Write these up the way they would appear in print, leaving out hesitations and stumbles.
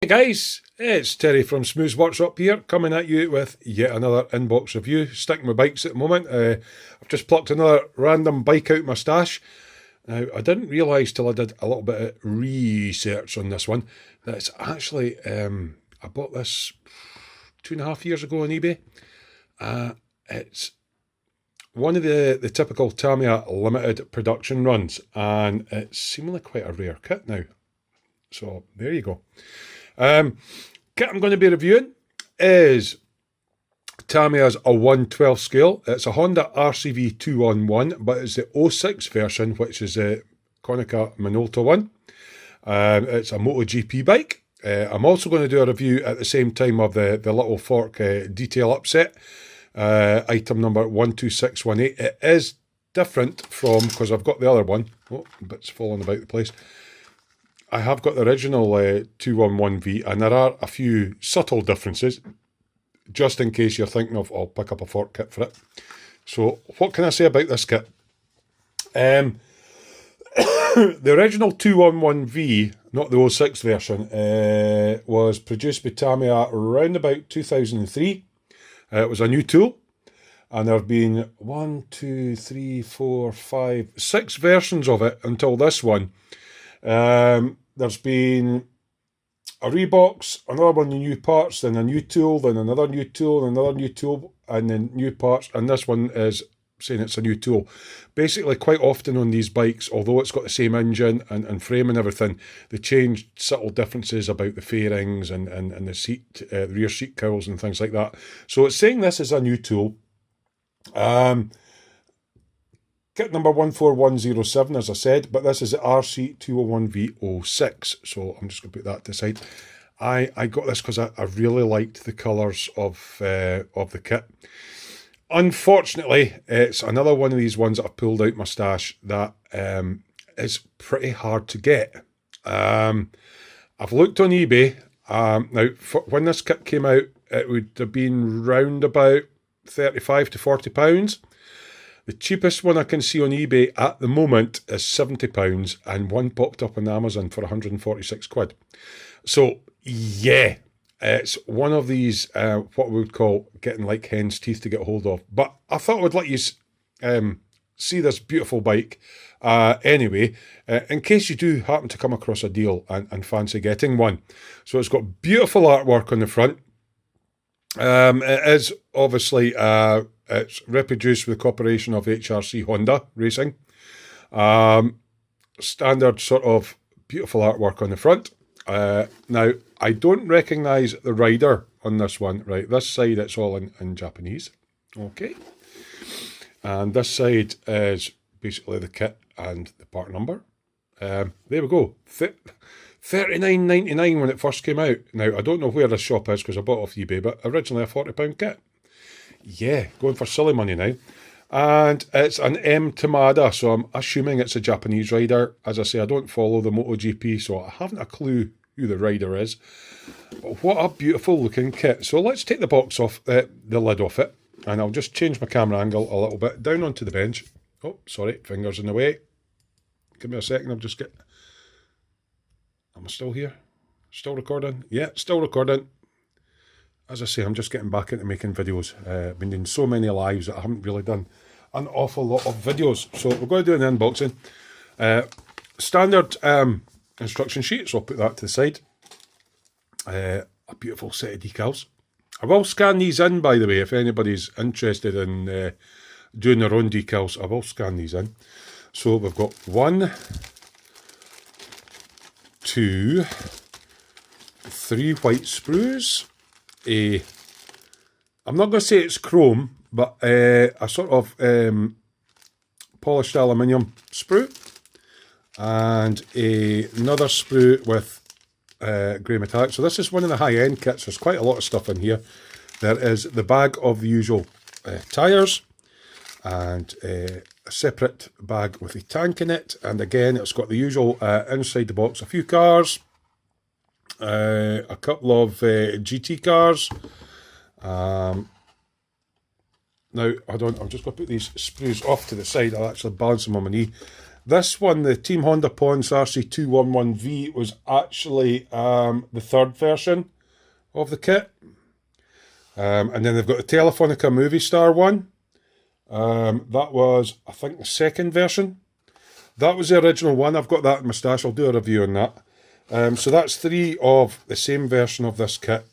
Hey guys, it's Terry from Smoo's Workshop here, coming at you with yet another inbox review. Sticking with bikes at the moment. I've just plucked another random bike out my stash. Now, I didn't realise till I did a little bit of research on this one that it's actually, I bought this 2.5 years ago on eBay. It's one of the typical Tamiya limited production runs, and it's seemingly quite a rare kit now. So there you go. Kit I'm going to be reviewing is Tamiya's a 1/12 scale. It's a Honda RC211V, but it's the 06 version, which is a Konica Minolta one. It's a MotoGP bike. I'm also going to do a review at the same time of the little fork detail upset, item number 12618. It is different from, because I've got the other one. Oh, bits falling about the place. I have got the original 211V, and there are a few subtle differences, just in case you're thinking of, I'll pick up a fork kit for it. So, what can I say about this kit? The original 211V, not the 06 version, was produced by Tamiya around about 2003. It was a new tool, and there have been 6 versions of it until this one. There's been a rebox, another one with new parts, then a new tool, then another new tool, and another new tool, and then new parts, and this one is saying it's a new tool. Basically, quite often on these bikes, although it's got the same engine and frame and everything, they changed subtle differences about the fairings and the seat, rear seat cowls and things like that. So it's saying this is a new tool. Kit number 14107, as I said, but this is the RC211V 06, so I'm just going to put that to the side. I got this because I really liked the colours of the kit. Unfortunately, it's another one of these ones that I've pulled out my stash that is pretty hard to get. I've looked on eBay. Now, when this kit came out, it would have been round about £35 to £40. The cheapest one I can see on eBay at the moment is £70, and one popped up on Amazon for 146 quid. So, yeah, it's one of these, what we would call getting like hen's teeth to get hold of. But I thought I would let you see this beautiful bike anyway, in case you do happen to come across a deal and fancy getting one. So it's got beautiful artwork on the front. It is obviously it's reproduced with the cooperation of HRC Honda Racing. Standard sort of beautiful artwork on the front. Now, I don't recognise the rider on this one. Right, this side it's all in Japanese. Okay. And this side is basically the kit and the part number. There we go. $39.99 when it first came out. Now, I don't know where this shop is because I bought it off eBay, but originally a £40 kit. Yeah, going for silly money now. And it's an M Tamada, so I'm assuming it's a Japanese rider. As I say, I don't follow the MotoGP, so I haven't a clue who the rider is. But what a beautiful looking kit. So let's take the box off, the lid off it, and I'll just change my camera angle a little bit, down onto the bench. Oh, sorry, fingers in the way. Give me a second, I'll just get... Am I still here? Still recording? Yeah, still recording. As I say, I'm just getting back into making videos. I've been doing so many lives that I haven't really done an awful lot of videos. So we're going to do an unboxing. Standard instruction sheet, so I'll put that to the side. A beautiful set of decals. I will scan these in, by the way, if anybody's interested in doing their own decals. I will scan these in. So we've got 1, 2, 3 white sprues. I'm not going to say it's chrome, but a sort of polished aluminium sprue, and another sprue with grey metallic. So this is one of the high-end kits. There's quite a lot of stuff in here. There is the bag of the usual tyres, and a separate bag with a tank in it, and again it's got the usual inside the box, a few cars, a couple of GT cars. Now, hold on, I'm just going to put these sprues off to the side. I'll actually balance them on my knee. This one, the Team Honda RC211V, was actually the third version of the kit. And then they've got the Telefonica Movie Star one. That was, I think, the second version. That was the original one. I've got that in my stash. I'll do a review on that. So that's 3 of the same version of this kit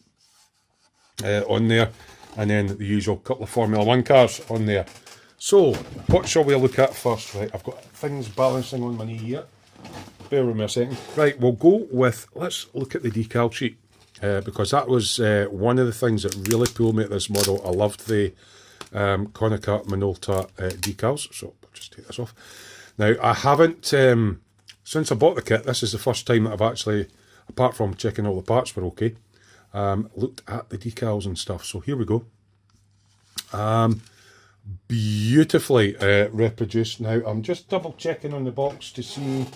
on there. And then the usual couple of Formula 1 cars on there. So, what shall we look at first? Right, I've got things balancing on my knee here. Bear with me a second. Right, we'll go with, let's look at the decal sheet. Because that was one of the things that really pulled me at this model. I loved the Konica Minolta decals. So, I'll just take this off. Now, I haven't, since I bought the kit, this is the first time that I've actually, apart from checking all the parts were okay, looked at the decals and stuff. So, here we go. Beautifully reproduced. Now, I'm just double checking on the box to see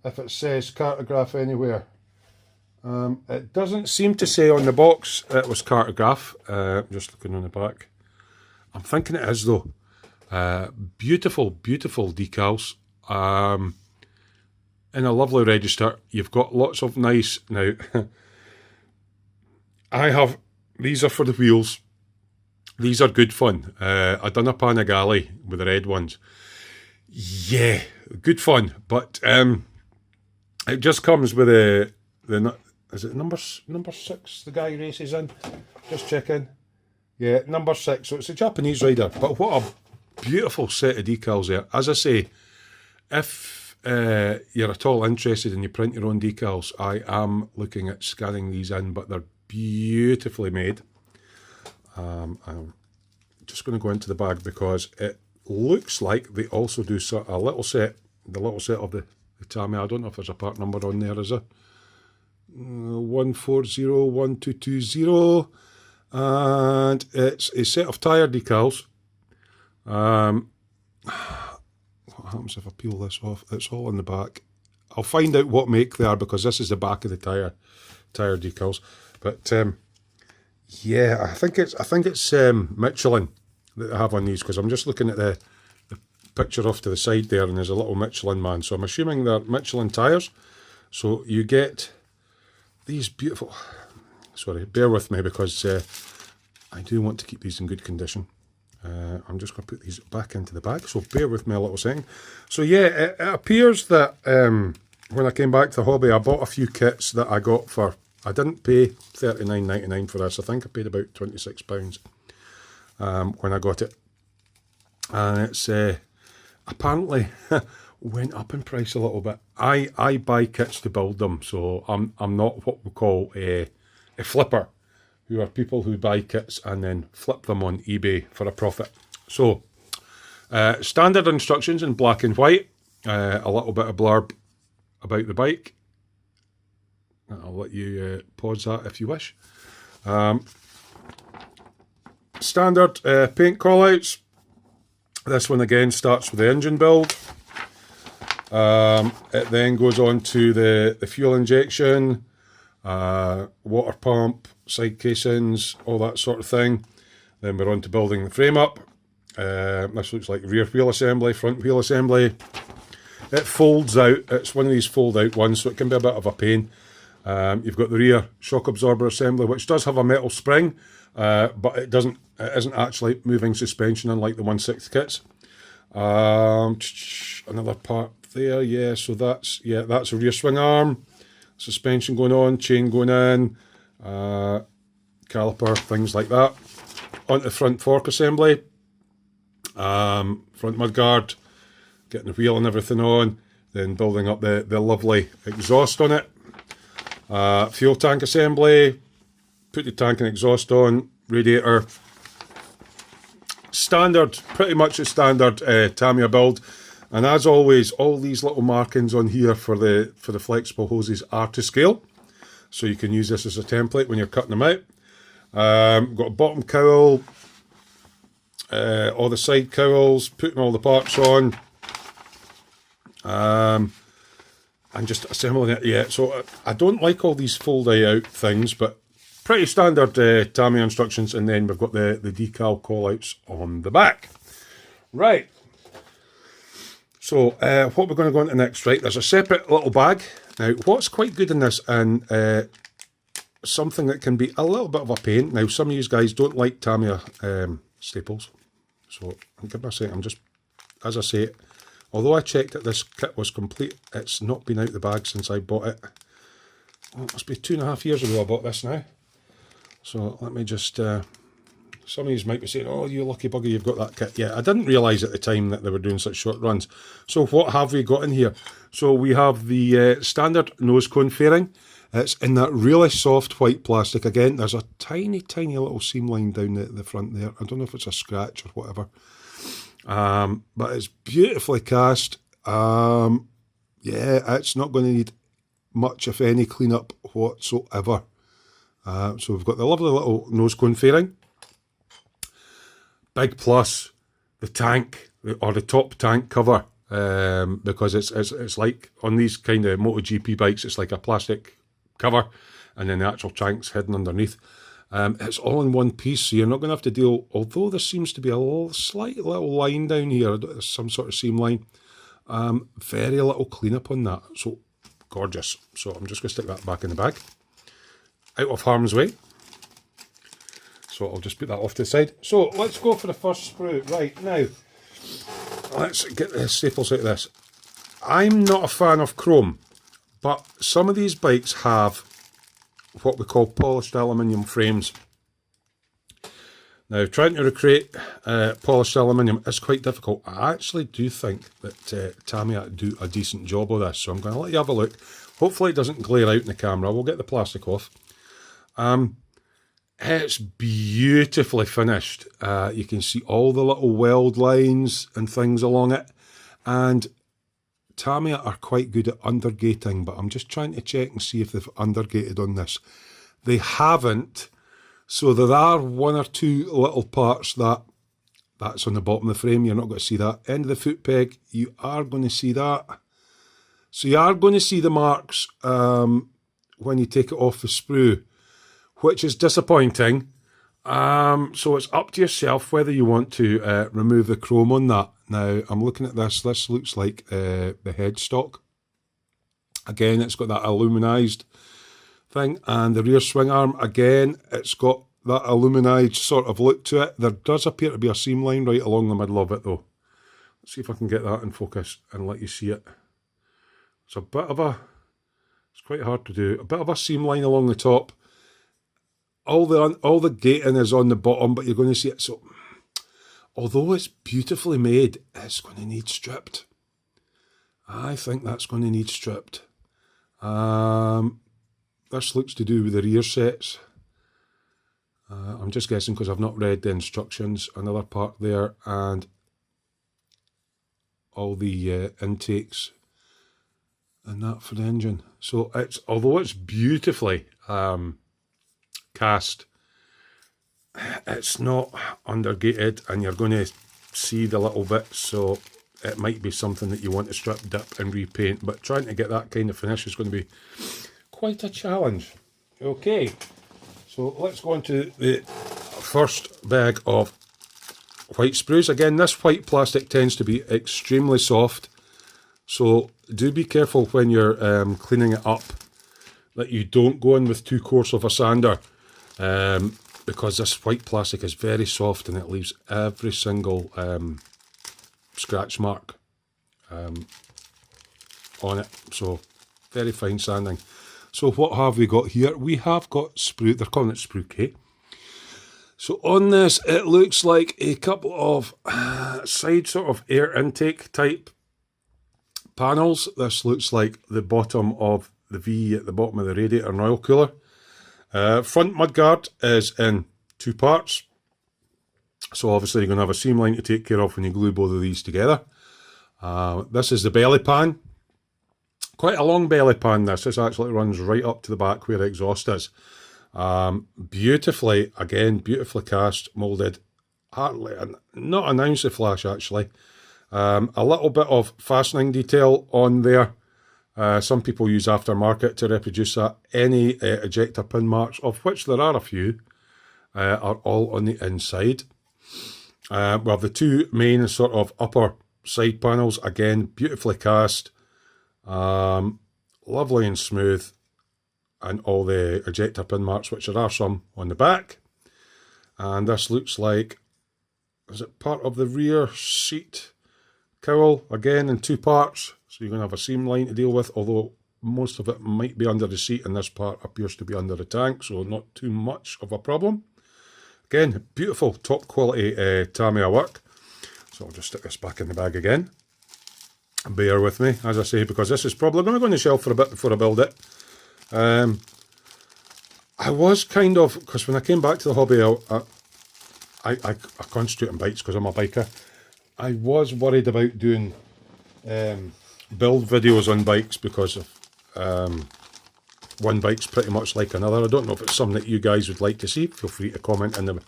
if it says cartograph anywhere. It doesn't seem to say on the box it was cartograph. Just looking on the back. I'm thinking it is though. Beautiful, beautiful decals. In a lovely register. You've got lots of nice. Now, these are for the wheels. These are good fun. I done a Panigale with the red ones. Yeah, good fun. But it just comes with the is it number 6 the guy races in? Just checking. Yeah, number 6. So it's a Japanese rider. But what a beautiful set of decals there. As I say, if you're at all interested and you print your own decals, I am looking at scanning these in, but they're beautifully made. I'm just going to go into the bag because it looks like they also do a little set, the little set of the Tamiya. I don't know if there's a part number on there, is there? 140120, and it's a set of tyre decals. What happens if I peel this off? It's all in the back. I'll find out what make they are because this is the back of the tyre decals. But yeah, I think it's Michelin that I have on these because I'm just looking at the picture off to the side there and there's a little Michelin man. So I'm assuming they're Michelin tyres. So you get these beautiful, sorry, bear with me because I do want to keep these in good condition. I'm just going to put these back into the bag, so bear with me a little second. So yeah, it appears that when I came back to the hobby, I bought a few kits that I got for, I didn't pay $39.99 for this. I think I paid about £26 when I got it. And it's apparently went up in price a little bit. I buy kits to build them, so I'm not what we call a flipper, who are people who buy kits and then flip them on eBay for a profit. So, standard instructions in black and white, a little bit of blurb about the bike. I'll let you pause that if you wish. Standard paint callouts. This one again starts with the engine build. It then goes on to the fuel injection, water pump, side casings, all that sort of thing. Then we're on to building the frame up. This looks like rear wheel assembly, front wheel assembly. It folds out. It's one of these fold out ones, so it can be a bit of a pain. You've got the rear shock absorber assembly, which does have a metal spring, but it isn't actually moving suspension unlike the 1/6 kits. Another part there, yeah. So that's a rear swing arm, suspension going on, chain going in, caliper, things like that. Onto the front fork assembly, front mudguard, getting the wheel and everything on, then building up the lovely exhaust on it. Fuel tank assembly, put the tank and exhaust on, radiator. Standard, pretty much a standard Tamiya build. And as always, all these little markings on here for the flexible hoses are to scale. So you can use this as a template when you're cutting them out. Got a bottom cowl, all the side cowls, putting all the parts on. And just assembling it, yeah. So I don't like all these fold out things, but pretty standard Tamiya instructions. And then we've got the decal callouts on the back. Right. So what we're going to go into next, right, there's a separate little bag. Now, what's quite good in this, and something that can be a little bit of a pain. Now, some of you guys don't like Tamiya staples. So, give me a second, I'm just, as I say, although I checked that this kit was complete, it's not been out the bag since I bought it. Well, it must be 2.5 years ago I bought this now. So, let me just, some of you might be saying, oh, you lucky bugger, you've got that kit. Yeah, I didn't realise at the time that they were doing such short runs. So, what have we got in here? So, we have the standard nose cone fairing. It's in that really soft white plastic. Again, there's a tiny, tiny little seam line down the front there. I don't know if it's a scratch or whatever. But it's beautifully cast. Yeah, it's not going to need much, if any, cleanup whatsoever. So we've got the lovely little nose cone fairing. Big plus, the tank, or the top tank cover. Because it's like, on these kind of MotoGP bikes, it's like a plastic cover, and then the actual tank's hidden underneath. It's all in one piece, so you're not going to have to deal, although there seems to be a slight little line down here, some sort of seam line, very little cleanup on that, so gorgeous. So I'm just going to stick that back in the bag, out of harm's way. So I'll just put that off to the side. So let's go for the first sprue. Right, now, let's get the staples out of this. I'm not a fan of chrome, but some of these bikes have what we call polished aluminium frames. Now, trying to recreate polished aluminium is quite difficult. I actually do think that Tamiya do a decent job of this, so I'm going to let you have a look. Hopefully it doesn't glare out in the camera. We'll get the plastic off. It's beautifully finished. You can see all the little weld lines and things along it, and Tamiya are quite good at undergating, but I'm just trying to check and see if they've undergated on this. They haven't, so there are one or two little parts that's on the bottom of the frame. You're not going to see that. End of the foot peg, you are going to see that. So you are going to see the marks when you take it off the sprue, which is disappointing. So it's up to yourself whether you want to remove the chrome on that. Now, I'm looking at this. This looks like the headstock. Again, it's got that aluminized thing. And the rear swing arm, again, it's got that aluminized sort of look to it. There does appear to be a seam line right along the middle of it, though. Let's see if I can get that in focus and let you see it. It's a bit of a... It's quite hard to do. A bit of a seam line along the top. All the gating is on the bottom, but you're going to see it. So, although it's beautifully made, it's going to need stripped. I think that's going to need stripped. This looks to do with the rear sets. I'm just guessing because I've not read the instructions. Another part there, and all the intakes and that for the engine. So although it's beautifully cast, it's not undergated, and you're going to see the little bits, so it might be something that you want to strip, dip and repaint, but trying to get that kind of finish is going to be quite a challenge. Okay, so let's go on to the first bag of white sprues. Again, this white plastic tends to be extremely soft, so do be careful when you're cleaning it up that you don't go in with too coarse of a sander, because this white plastic is very soft and it leaves every single scratch mark on it, so very fine sanding. So what have we got here? We have got sprue, they're calling it sprue K. So on this, it looks like a couple of side sort of air intake type panels. This looks like the bottom of the V at the bottom of the radiator and oil cooler. Front mudguard is in two parts. So obviously you're going to have a seam line to take care of when you glue both of these together. This is the belly pan. Quite a long belly pan this. This actually runs right up to the back where the exhaust is. Beautifully, again, beautifully cast, moulded. Hardly, not an ounce of flash actually. A little bit of fastening detail on there. Some people use aftermarket to reproduce that. Any ejector pin marks, of which there are a few, are all on the inside. We have the two main sort of upper side panels, again, beautifully cast, lovely and smooth, and all the ejector pin marks, which there are some on the back. And this looks like, is it part of the rear seat cowl, again in two parts, so you're going to have a seam line to deal with, although most of it might be under the seat and this part appears to be under the tank, so not too much of a problem. Again, beautiful top quality Tamiya work. So I'll just stick this back in the bag again. Bear with me, as I say, because this is probably going to go on the shelf for a bit before I build it. I was kind of, because when I came back to the hobby, I concentrate on bikes because I'm a biker. I was worried about doing build videos on bikes because of one bike's pretty much like another. I don't know if it's something that you guys would like to see. Feel free to comment in the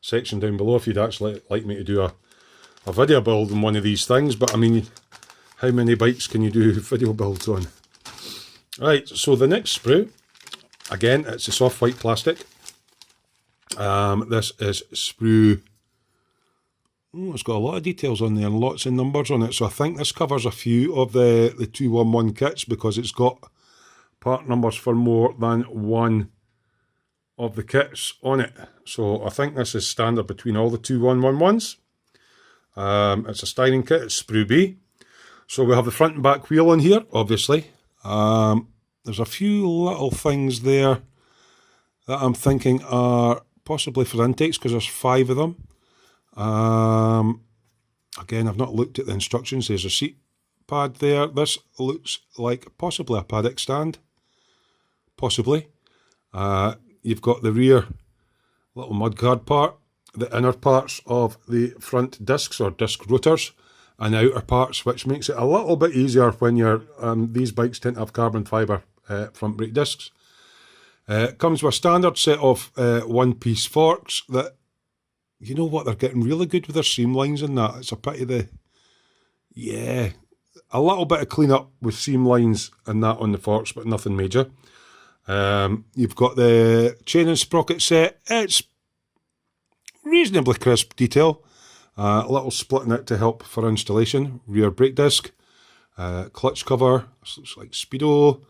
section down below if you'd actually like me to do a video build on one of these things. But I mean, how many bikes can you do video builds on? Right, so the next sprue, again, it's a soft white plastic. This is sprue. Oh, it's got a lot of details on there and lots of numbers on it. So I think this covers a few of the 211 kits because it's got part numbers for more than one of the kits on it. So I think this is standard between all the 2111s. It's a styling kit, it's sprue B. So we have the front and back wheel on here, obviously. There's a few little things there that I'm thinking are possibly for intakes because there's 5 of them. Again, I've not looked at the instructions. There's a seat pad there. This looks like possibly a paddock stand. Possibly. You've got the rear little mudguard part, the inner parts of the front discs or disc rotors, and the outer parts, which makes it a little bit easier when you're, these bikes tend to have carbon fibre front brake discs. It comes with a standard set of one-piece forks that, you know what, they're getting really good with their seam lines and that. It's a pity yeah, a little bit of clean up with seam lines and that on the forks, but nothing major. You've got the chain and sprocket set. It's reasonably crisp detail. A little splitting it to help for installation. Rear brake disc, clutch cover. This looks like Speedo.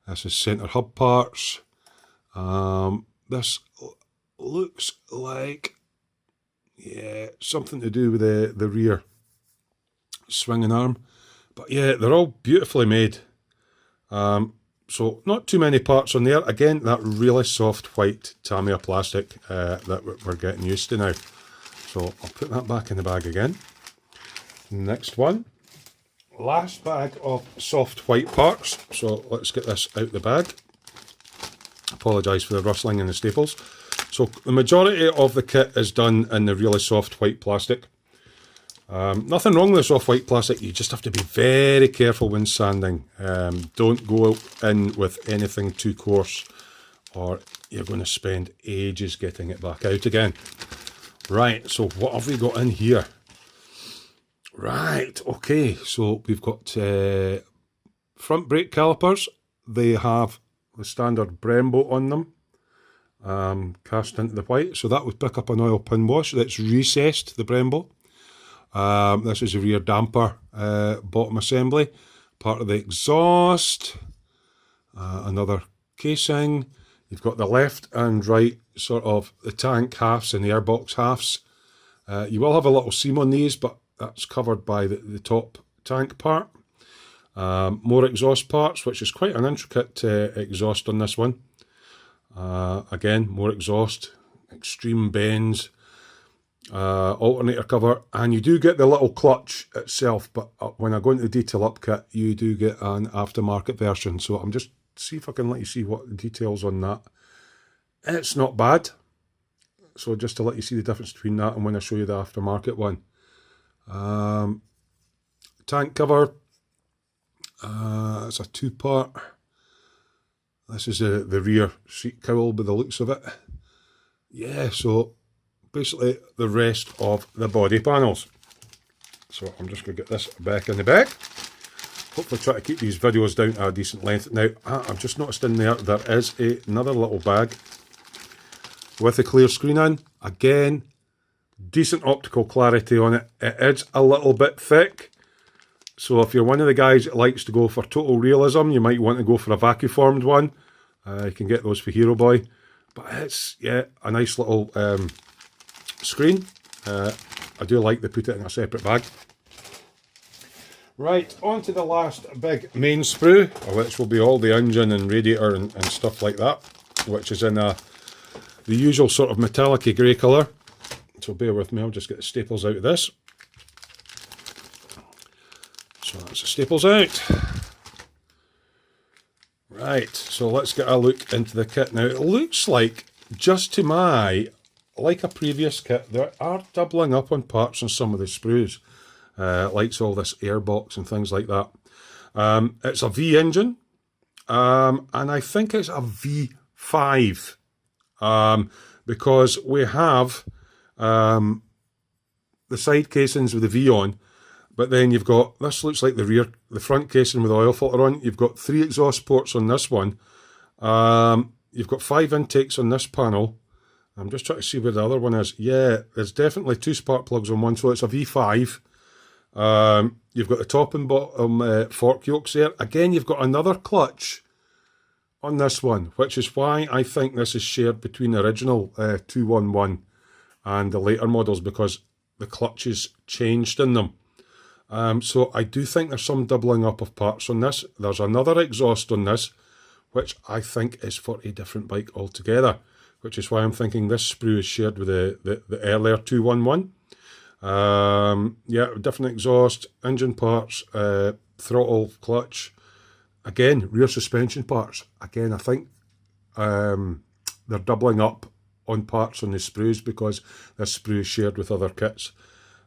This is centre hub parts. This looks like, yeah, something to do with the rear swinging arm. But yeah, they're all beautifully made. So not too many parts on there. Again, that really soft white Tamiya plastic that we're getting used to now. So I'll put that back in the bag again. Next one. Last bag of soft white parts. So let's get this out the bag. Apologise for the rustling and the staples. So the majority of the kit is done in the really soft white plastic. Nothing wrong with the soft white plastic, you just have to be very careful when sanding. Don't go in with anything too coarse or you're going to spend ages getting it back out again. Right, so what have we got in here? Right, okay, so we've got front brake calipers. They have the standard Brembo on them, cast into the white. So that would pick up an oil pin wash that's recessed, the Brembo. This is a rear damper bottom assembly, part of the exhaust, another casing. You've got the left and right sort of the tank halves and the airbox halves. You will have a little seam on these, but that's covered by the top tank part. More exhaust parts, which is quite an intricate exhaust on this one. Again, more exhaust, extreme bends. Alternator cover, and you do get the little clutch itself, but when I go into the detail up kit you do get an aftermarket version. So I'm just see if I can let you see what the details on that. It's not bad, so just to let you see the difference between that and when I show you the aftermarket one. Tank cover, it's a 2-part. This is the rear seat cowl by the looks of it. Yeah, so basically the rest of the body panels. So I'm just going to get this back in the bag. Hopefully try to keep these videos down to a decent length. Now, I've just noticed in there is another little bag with a clear screen in. Again, decent optical clarity on it. It is a little bit thick, so if you're one of the guys that likes to go for total realism, you might want to go for a vacuum-formed one. You can get those for Hero Boy, but it's, yeah, a nice little screen. I do like they put it in a separate bag. Right, on to the last big main sprue, which will be all the engine and radiator and stuff like that, which is in the usual sort of metallic-y grey colour. So bear with me, I'll just get the staples out of this. So that's the staples out. Right, so let's get a look into the kit. Now it looks like, just to my, like a previous kit, there are doubling up on parts on some of the sprues. Likes all this airbox and things like that. It's a V engine, and I think it's a V5, because we have the side casings with the V on, but then you've got, this looks like the front casing with the oil filter on. You've got 3 exhaust ports on this one. You've got 5 intakes on this panel. I'm just trying to see where the other one is. Yeah, there's definitely 2 spark plugs on one, so it's a V5. You've got the top and bottom fork yokes there. Again, you've got another clutch on this one, which is why I think this is shared between the original 211 and the later models, because the clutches changed in them. So I do think there's some doubling up of parts on this. There's another exhaust on this, which I think is for a different bike altogether, which is why I'm thinking this sprue is shared with the earlier 211. Yeah, different exhaust, engine parts, throttle, clutch. Again, rear suspension parts. Again, I think they're doubling up on parts on the sprues because this sprue is shared with other kits.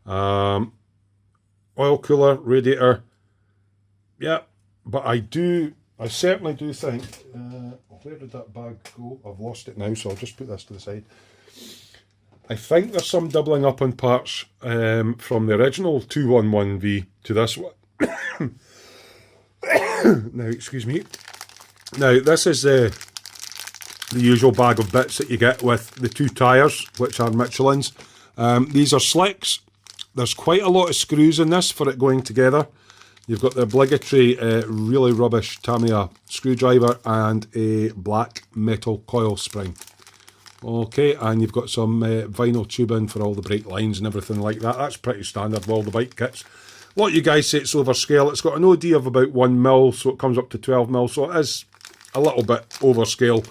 Oil cooler, radiator. Yeah, but I certainly do think, where did that bag go? I've lost it now, so I'll just put this to the side. I think there's some doubling up on parts from the original 211V to this one. Now, excuse me. Now, this is the usual bag of bits that you get with the 2 tyres, which are Michelin's. These are slicks. There's quite a lot of screws in this for it going together. You've got the obligatory really rubbish Tamiya screwdriver and a black metal coil spring. Okay, and you've got some vinyl tubing for all the brake lines and everything like that. That's pretty standard with all the bike kits. A lot of you guys say it's overscale. It's got an OD of about 1mm, so it comes up to 12mm, so it is a little bit overscale.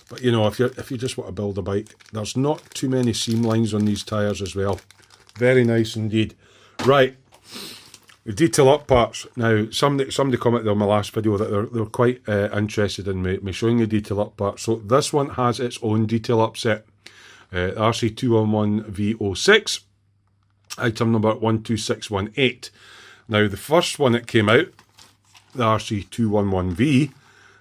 But you know, if you just want to build a bike, there's not too many seam lines on these tyres as well. Very nice indeed. Right, the detail up parts. Now, somebody commented on my last video that they're quite interested in me showing the detail up parts. So this one has its own detail up set. RC211V06, item number 12618. Now, the first one that came out, the RC211V,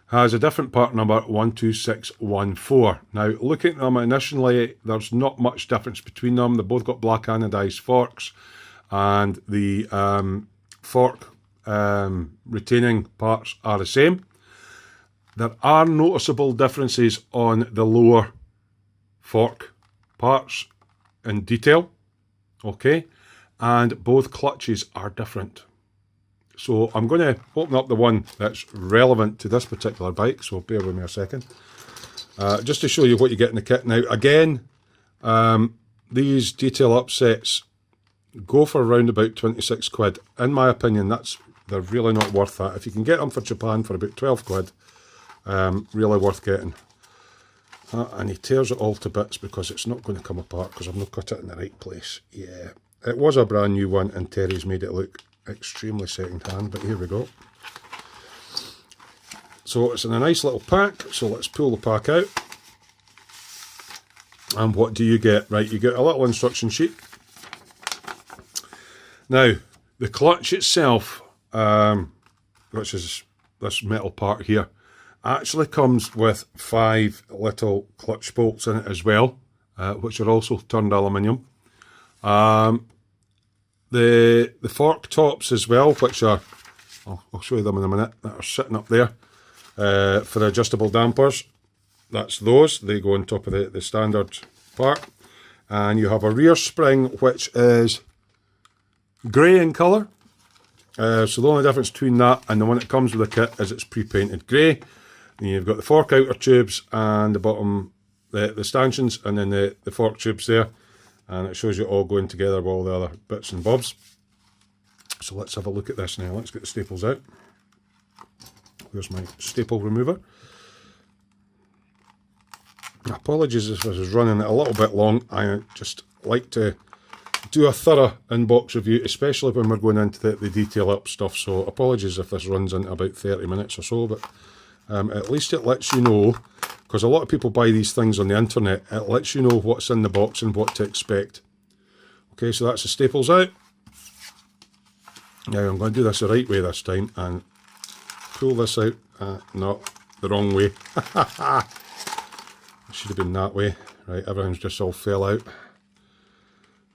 has a different part number 12614. Now, looking at them initially, there's not much difference between them. They've both got black anodized forks, and the fork retaining parts are the same. There are noticeable differences on the lower fork parts in detail, okay, and both clutches are different. So I'm going to open up the one that's relevant to this particular bike, so bear with me a second. Just to show you what you get in the kit. Now again, these detail up sets go for around about 26 quid. In my opinion, they're really not worth that. If you can get them for Japan for about 12 quid, really worth getting. And he tears it all to bits because it's not going to come apart because I've not cut it in the right place. Yeah, it was a brand new one and Terry's made it look extremely second hand, but here we go. So it's in a nice little pack, so let's pull the pack out. And what do you get? Right, you get a little instruction sheet. Now, the clutch itself, which is this metal part here, actually comes with 5 little clutch bolts in it as well, which are also turned aluminium. The fork tops as well, which are, I'll show you them in a minute, that are sitting up there for the adjustable dampers. That's those, they go on top of the standard part. And you have a rear spring which is grey in colour. So the only difference between that and the one that comes with the kit is it's pre-painted grey. And you've got the fork outer tubes and the bottom, the stanchions, and then the fork tubes there. And it shows you all going together with all the other bits and bobs. So let's have a look at this now. Let's get the staples out. Here's my staple remover. Apologies if this is running a little bit long. I just like to do a thorough inbox review, especially when we're going into the detail up stuff. So apologies if this runs into about 30 minutes or so, but at least it lets you know, because a lot of people buy these things on the internet, it lets you know what's in the box and what to expect. Okay, so that's the staples out. Now I'm going to do this the right way this time and pull this out. No, the wrong way. It should have been that way. Right, everything's just all fell out.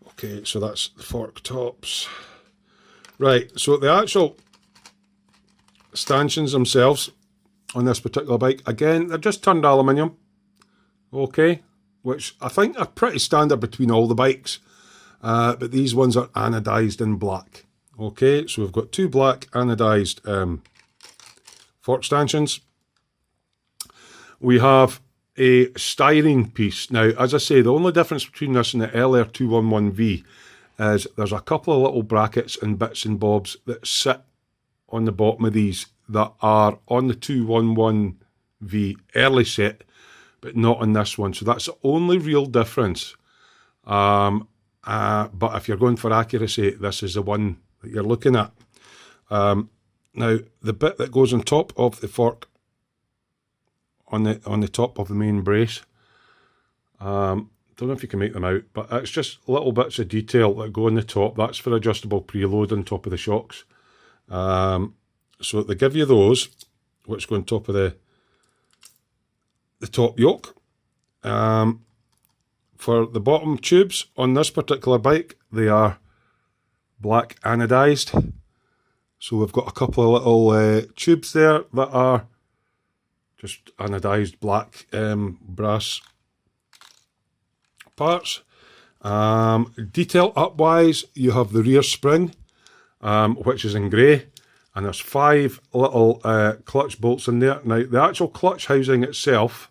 Okay, so that's the fork tops. Right, so the actual stanchions themselves on this particular bike, again, they're just turned aluminium. Okay, which I think are pretty standard between all the bikes. But these ones are anodised in black. Okay, so we've got two black anodised fork stanchions. We have a styrene piece. Now, as I say, the only difference between this and the LR211V is there's a couple of little brackets and bits and bobs that sit on the bottom of these that are on the 211V early set, but not on this one. So that's the only real difference. But if you're going for accuracy, this is the one that you're looking at. Now, the bit that goes on top of the fork, on the top of the main brace, don't know if you can make them out, but it's just little bits of detail that go on the top. That's for adjustable preload on top of the shocks. So they give you those, which go on top of the top yoke. For the bottom tubes on this particular bike, they are black anodised. So we've got a couple of little tubes there that are just anodised black brass parts. Detail up-wise, you have the rear spring, which is in grey, and there's 5 little clutch bolts in there. Now, the actual clutch housing itself,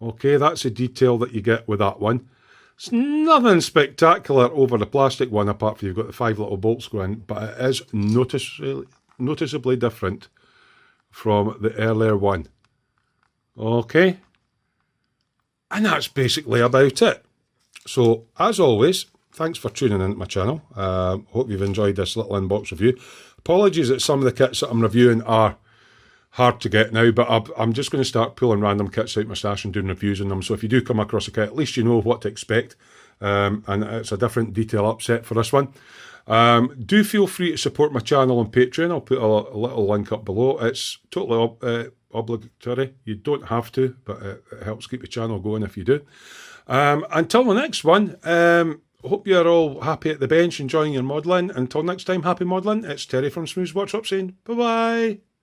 okay, that's a detail that you get with that one. It's nothing spectacular over the plastic one, apart from you've got the 5 little bolts going, but it is noticeably different from the earlier one. Okay, and that's basically about it. So, as always, thanks for tuning into my channel. Hope you've enjoyed this little inbox review. Apologies that some of the kits that I'm reviewing are hard to get now, but I'm just going to start pulling random kits out my stash and doing reviews on them. So if you do come across a kit, at least you know what to expect. And it's a different detail upset for this one. Do feel free to support my channel on Patreon. I'll put a little link up below. It's totally obligatory. You don't have to, but it helps keep the channel going if you do. Until the next one, hope you're all happy at the bench, enjoying your modelling. Until next time, happy modelling. It's Terry from Smoo's Workshop saying bye-bye.